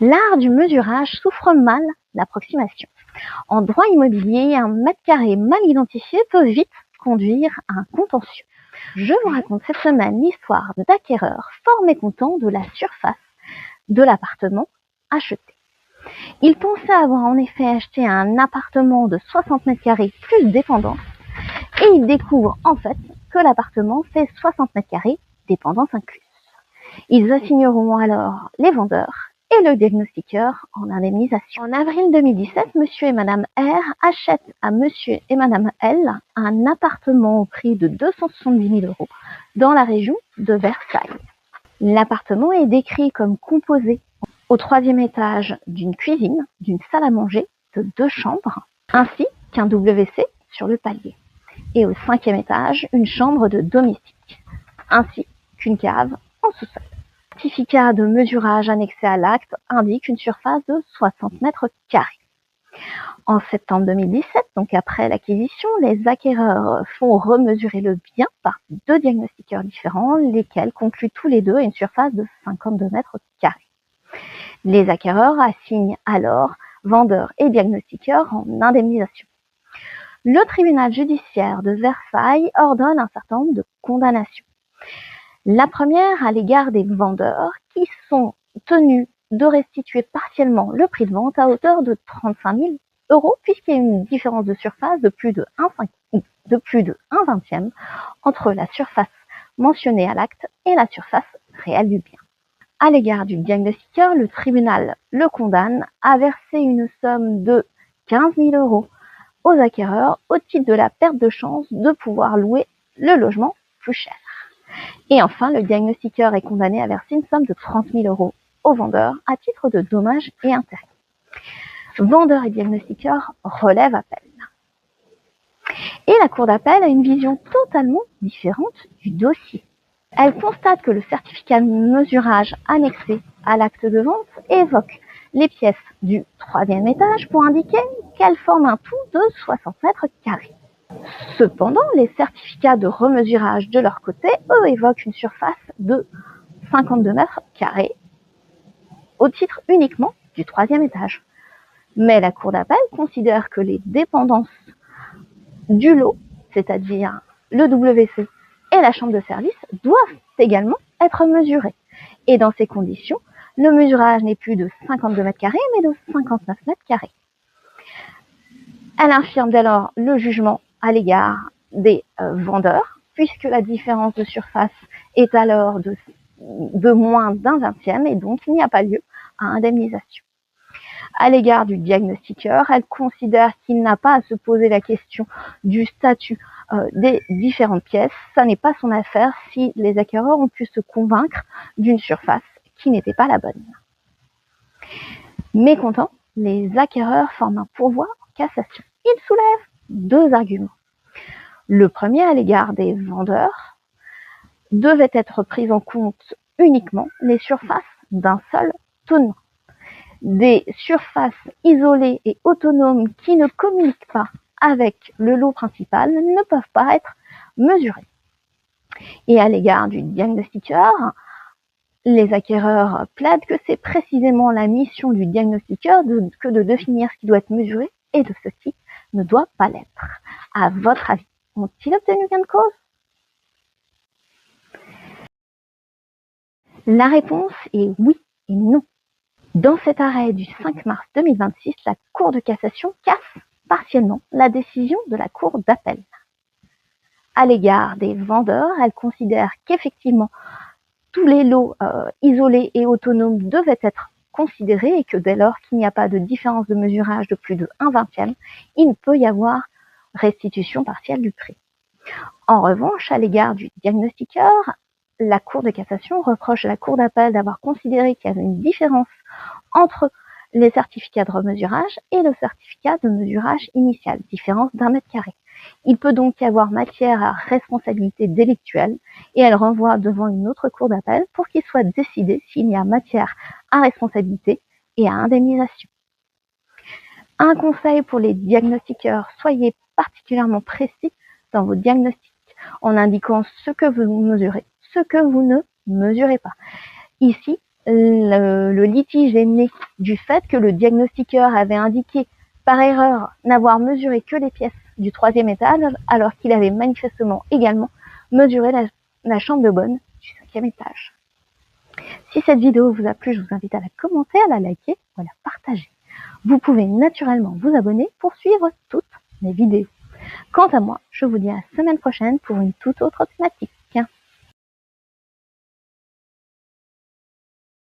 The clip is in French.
L'art du mesurage souffre mal d'approximation. En droit immobilier, un mètre carré mal identifié peut vite conduire à un contentieux. Je vous raconte cette semaine l'histoire d'acquéreurs fort mécontents de la surface de l'appartement acheté. Ils pensaient avoir en effet acheté un appartement de 60 mètres carrés plus dépendance et ils découvrent en fait que l'appartement fait 60 mètres carrés dépendance incluse. Ils assigneront alors les vendeurs et le diagnostiqueur en indemnisation. En avril 2017, monsieur et madame R achètent à monsieur et madame L un appartement au prix de 270 000 € dans la région de Versailles. L'appartement est décrit comme composé au 3e étage d'une cuisine, d'une salle à manger, de 2 chambres, ainsi qu'un WC sur le palier. Et au 5e étage, une chambre de domestique, ainsi qu'une cave en sous-sol. Le certificat de mesurage annexé à l'acte indique une surface de 60 mètres carrés. En septembre 2017, donc après l'acquisition, les acquéreurs font remesurer le bien par 2 diagnostiqueurs différents, lesquels concluent tous les deux à une surface de 52 mètres carrés. Les acquéreurs assignent alors vendeurs et diagnostiqueurs en indemnisation. Le tribunal judiciaire de Versailles ordonne un certain nombre de condamnations. La première à l'égard des vendeurs qui sont tenus de restituer partiellement le prix de vente à hauteur de 35 000 € puisqu'il y a une différence de surface de plus de 1/20 entre la surface mentionnée à l'acte et la surface réelle du bien. À l'égard du diagnostiqueur, le tribunal le condamne à verser une somme de 15 000 € aux acquéreurs au titre de la perte de chance de pouvoir louer le logement plus cher. Et enfin, le diagnostiqueur est condamné à verser une somme de 30 000 € aux vendeurs à titre de dommages et intérêts. Vendeurs et diagnostiqueurs relèvent appel. Et la cour d'appel a une vision totalement différente du dossier. Elle constate que le certificat de mesurage annexé à l'acte de vente évoque les pièces du 3e étage pour indiquer qu'elles forment un tout de 60 mètres carrés. Cependant, les certificats de remesurage de leur côté, eux, évoquent une surface de 52 mètres carrés au titre uniquement du 3e étage. Mais la cour d'appel considère que les dépendances du lot, c'est-à-dire le WC et la chambre de service, doivent également être mesurées. Et dans ces conditions, le mesurage n'est plus de 52 mètres carrés, mais de 59 mètres carrés. Elle infirme dès lors le jugement à l'égard des vendeurs, puisque la différence de surface est alors de moins d'1/20 et donc il n'y a pas lieu à indemnisation. À l'égard du diagnostiqueur, elle considère qu'il n'a pas à se poser la question du statut des différentes pièces. Ça n'est pas son affaire si les acquéreurs ont pu se convaincre d'une surface qui n'était pas la bonne. Mécontents, les acquéreurs forment un pourvoi en cassation. Ils soulèvent 2 arguments. Le premier, à l'égard des vendeurs, devait être pris en compte uniquement les surfaces d'un seul tenant. Des surfaces isolées et autonomes qui ne communiquent pas avec le lot principal ne peuvent pas être mesurées. Et à l'égard du diagnostiqueur, les acquéreurs plaident que c'est précisément la mission du diagnostiqueur que de définir ce qui doit être mesuré et de ce qui ne doit pas l'être. À votre avis, ont-ils obtenu gain de cause? La réponse est oui et non. Dans cet arrêt du 5 mars 2026, la Cour de cassation casse partiellement la décision de la Cour d'appel. À l'égard des vendeurs, elle considère qu'effectivement, tous les lots isolés et autonomes devaient être considérés et que dès lors qu'il n'y a pas de différence de mesurage de plus de 1/20, il ne peut y avoir restitution partielle du prix. En revanche, à l'égard du diagnostiqueur, la Cour de cassation reproche à la Cour d'appel d'avoir considéré qu'il y avait une différence entre les certificats de remesurage et le certificat de mesurage initial, différence d'1 mètre carré. Il peut donc y avoir matière à responsabilité délictuelle et elle renvoie devant une autre cour d'appel pour qu'il soit décidé s'il y a matière à responsabilité et à indemnisation. Un conseil pour les diagnostiqueurs, soyez particulièrement précis dans vos diagnostics en indiquant ce que vous mesurez, ce que vous ne mesurez pas. Ici, le litige est né du fait que le diagnostiqueur avait indiqué par erreur n'avoir mesuré que les pièces du 3e étage, alors qu'il avait manifestement également mesuré la chambre de bonne du 5e étage. Si cette vidéo vous a plu, je vous invite à la commenter, à la liker ou à la partager. Vous pouvez naturellement vous abonner pour suivre toutes mes vidéos. Quant à moi, je vous dis à la semaine prochaine pour une toute autre thématique.